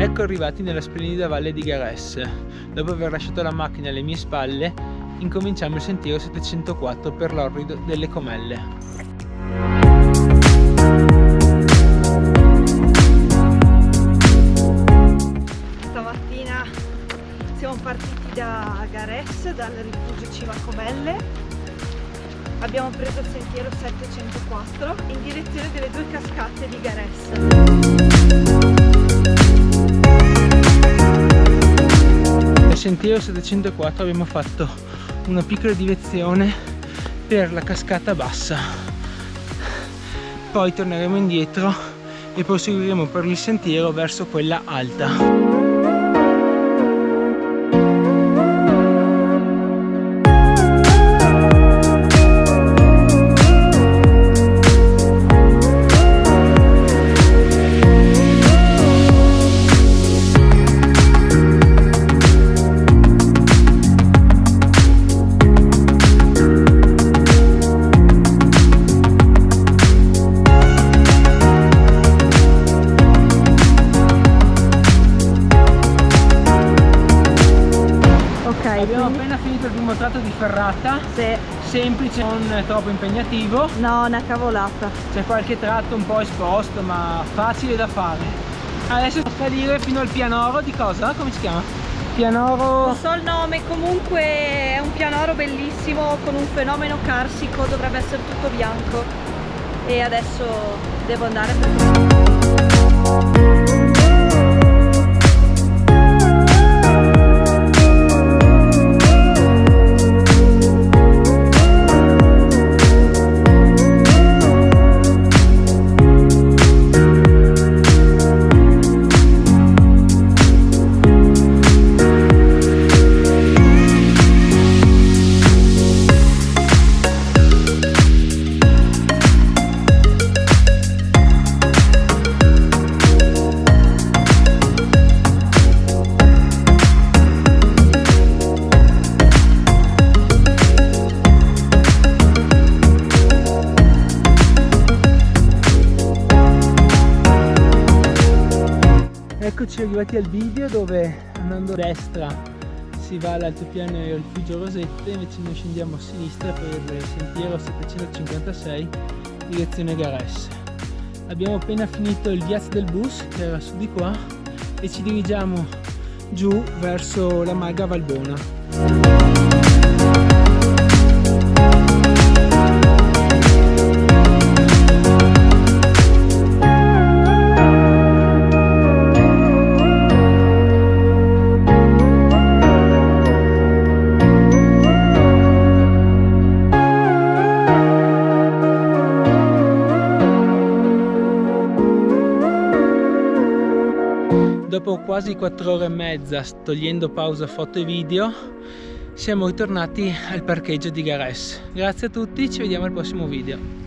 Ecco arrivati nella splendida valle di Gares. Dopo aver lasciato la macchina alle mie spalle, incominciamo il sentiero 704 per l'Orrido delle Comelle. Stamattina siamo partiti da Gares, dal rifugio Cima Comelle. Abbiamo preso il sentiero 704 in direzione delle due cascate di Gares. Nel sentiero 704 abbiamo fatto una piccola direzione per la cascata bassa, poi torneremo indietro e proseguiremo per il sentiero verso quella alta. Abbiamo appena finito il primo tratto di ferrata, Sì. Semplice, non troppo impegnativo. No, una cavolata. C'è qualche tratto un po' esposto ma facile da fare. Adesso salire fino al pianoro di cosa? Come si chiama? Pianoro... Non so il nome, comunque è un pianoro bellissimo con un fenomeno carsico, dovrebbe essere tutto bianco. E adesso devo andare per... Eccoci arrivati al video dove andando a destra si va all'altopiano e al rifugio Rosette, invece noi scendiamo a sinistra per il sentiero 756 direzione Gares. Abbiamo appena finito il VIAZ del bus che era su di qua e ci dirigiamo giù verso la Maga Valbona. Dopo quasi 4 ore e mezza, togliendo pausa foto e video, siamo ritornati al parcheggio di Gares. Grazie a tutti, ci vediamo al prossimo video.